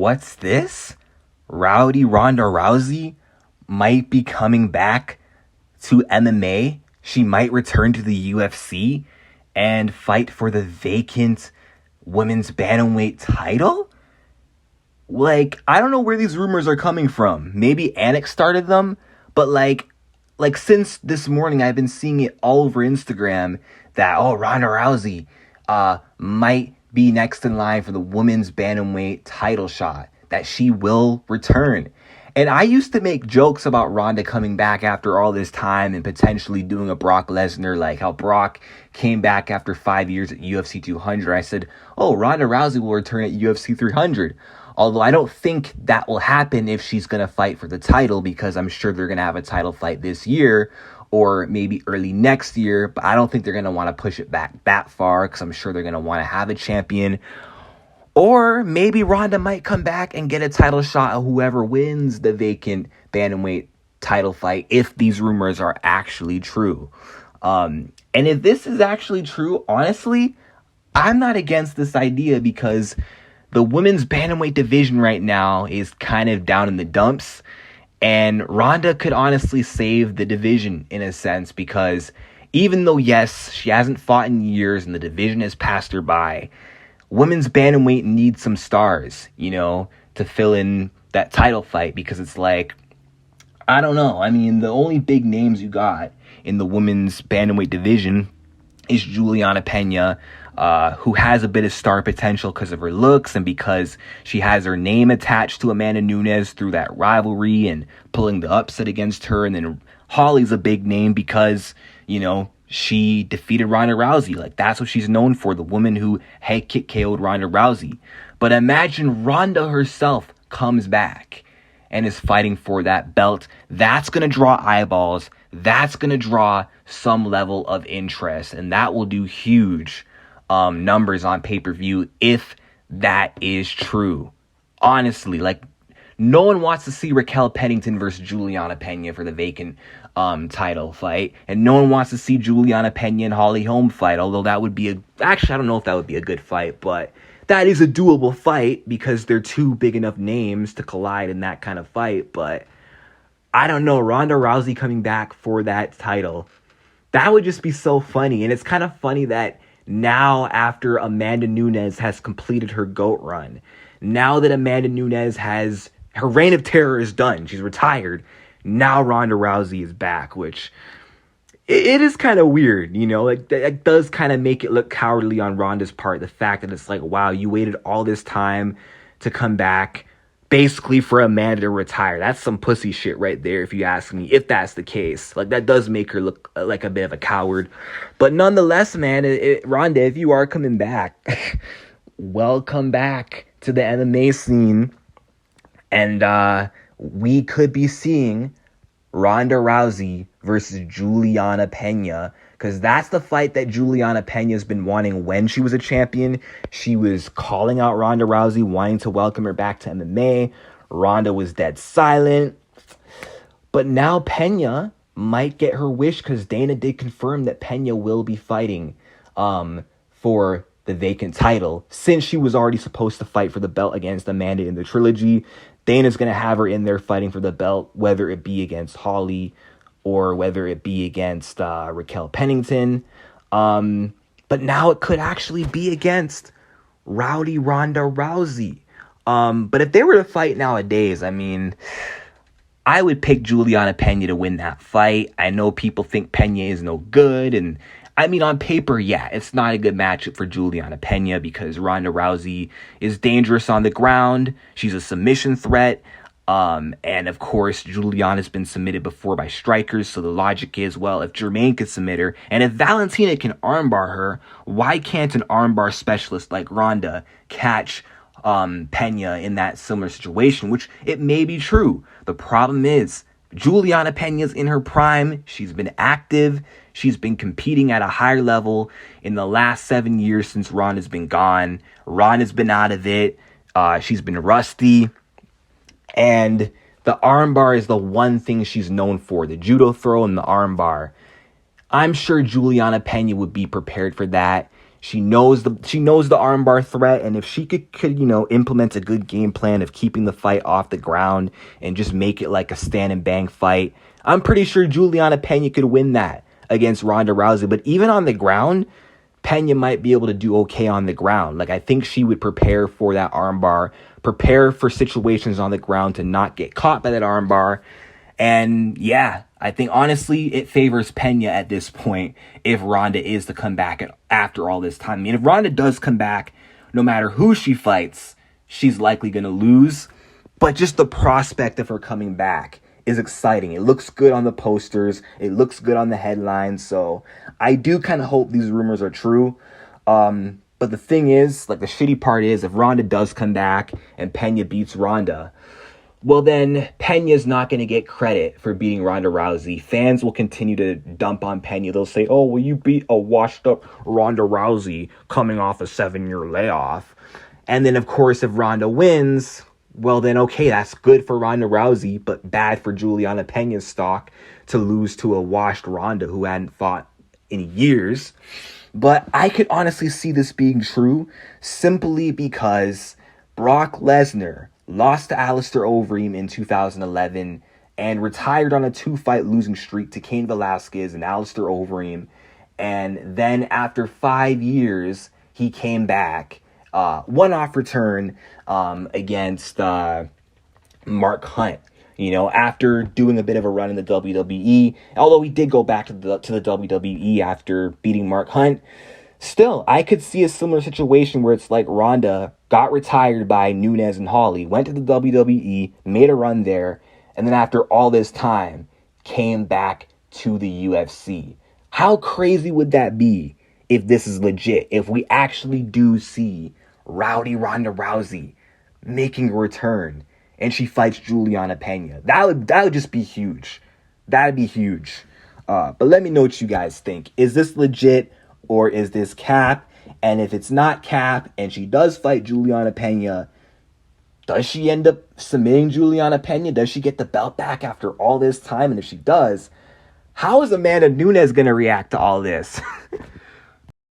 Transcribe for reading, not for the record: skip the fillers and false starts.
what's this? Rowdy Ronda Rousey might be coming back to MMA. She might return to the UFC and fight for the vacant women's bantamweight title? Like, I don't know where these rumors are coming from. Maybe Anik started them, but like since this morning, I've been seeing it all over Instagram that, Ronda Rousey might be next in line for the women's bantamweight title shot, that she will return. And I used to make jokes about Ronda coming back after all this time and potentially doing a Brock Lesnar, like how Brock came back after 5 years at UFC 200. I said, Ronda Rousey will return at UFC 300. Although I don't think that will happen if she's going to fight for the title, because I'm sure they're going to have a title fight this year or maybe early next year. But I don't think they're going to want to push it back that far, because I'm sure they're going to want to have a champion. Or maybe Ronda might come back and get a title shot of whoever wins the vacant bantamweight title fight, if these rumors are actually true. And if this is actually true, honestly, I'm not against this idea, because the women's bantamweight division right now is kind of down in the dumps. And Ronda could honestly save the division in a sense, because even though, yes, she hasn't fought in years and the division has passed her by, women's bantamweight needs some stars, to fill in that title fight, because it's like, I don't know. I mean, the only big names you got in the women's bantamweight division is Juliana Pena, who has a bit of star potential because of her looks and because she has her name attached to Amanda Nunes through that rivalry and pulling the upset against her. And then Holly's a big name because, she defeated Ronda Rousey. Like, that's what she's known for, the woman who head kick KO'd Ronda Rousey. But imagine Ronda herself comes back and is fighting for that belt. That's going to draw eyeballs. That's going to draw some level of interest. And that will do huge numbers on pay-per-view if that is true. Honestly, like, no one wants to see Raquel Pennington versus Juliana Pena for the vacant title fight. And no one wants to see Juliana Pena and Holly Holm fight, although that would be actually, I don't know if that would be a good fight, but that is a doable fight because they're two big enough names to collide in that kind of fight. But I don't know, Ronda Rousey coming back for that title, that would just be so funny. And it's kind of funny that now, after Amanda Nunes has completed her GOAT run, now that Amanda Nunes has, her reign of terror is done, she's retired, now Ronda Rousey is back, which it is kind of weird, like that does kind of make it look cowardly on Ronda's part. The fact that it's like, wow, you waited all this time to come back basically for Amanda to retire. That's some pussy shit right there, if you ask me, if that's the case. Like, that does make her look like a bit of a coward. But nonetheless, man, Ronda, if you are coming back, welcome back to the MMA scene. And we could be seeing Ronda Rousey versus Juliana Pena, because that's the fight that Juliana Pena's been wanting when she was a champion. She was calling out Ronda Rousey, wanting to welcome her back to MMA. Ronda was dead silent. But now Pena might get her wish, because Dana did confirm that Pena will be fighting for the vacant title, since she was already supposed to fight for the belt against Amanda in the trilogy. Dana's going to have her in there fighting for the belt, whether it be against Holly or whether it be against Raquel Pennington. But now it could actually be against Rowdy Ronda Rousey. But if they were to fight nowadays, I mean, I would pick Juliana Pena to win that fight. I know people think Pena is no good, and I mean, on paper, yeah, it's not a good matchup for Juliana Pena because Ronda Rousey is dangerous on the ground. She's a submission threat. And of course, Juliana's been submitted before by strikers. So the logic is, well, if Jermaine could submit her and if Valentina can armbar her, why can't an armbar specialist like Ronda catch Pena in that similar situation? Which it may be true. The problem is Juliana Pena's in her prime. She's been active. She's been competing at a higher level in the last 7 years since Ronda's been gone. Ronda's been out of it. She's been rusty. And the armbar is the one thing she's known for, the judo throw and the armbar. I'm sure Juliana Pena would be prepared for that. She knows the armbar threat, and if she could implement a good game plan of keeping the fight off the ground and just make it like a stand and bang fight, I'm pretty sure Juliana Pena could win that against Ronda Rousey. But even on the ground, Pena might be able to do okay on the ground. Like, I think she would prepare for that armbar, prepare for situations on the ground to not get caught by that armbar. And yeah, I think honestly it favors Pena at this point if Ronda is to come back after all this time. I mean, if Ronda does come back, no matter who she fights, she's likely going to lose. But just the prospect of her coming back is exciting. It looks good on the posters. It looks good on the headlines. So I do kind of hope these rumors are true. But the thing is, like, the shitty part is, if Ronda does come back and Pena beats Ronda, well, then Pena's not going to get credit for beating Ronda Rousey. Fans will continue to dump on Pena. They'll say, oh, well, you beat a washed-up Ronda Rousey coming off a 7-year layoff. And then, of course, if Ronda wins, well, then, okay, that's good for Ronda Rousey, but bad for Juliana Pena's stock to lose to a washed Ronda who hadn't fought in years. But I could honestly see this being true simply because Brock Lesnar lost to Alistair Overeem in 2011 and retired on a 2-fight losing streak to Cain Velasquez and Alistair Overeem. And then after 5 years, he came back, one-off return against Mark Hunt. After doing a bit of a run in the WWE, although he did go back to the WWE after beating Mark Hunt, still, I could see a similar situation where it's like Ronda got retired by Nunes and Hawley, went to the WWE, made a run there, and then after all this time, came back to the UFC. How crazy would that be if this is legit? If we actually do see Rowdy Ronda Rousey making a return and she fights Juliana Pena. That would just be huge. That'd be huge. But let me know what you guys think. Is this legit or is this cap? And if it's not cap and she does fight Juliana Pena, does she end up submitting Juliana Pena? Does she get the belt back after all this time? And if she does, how is Amanda Nunes going to react to all this?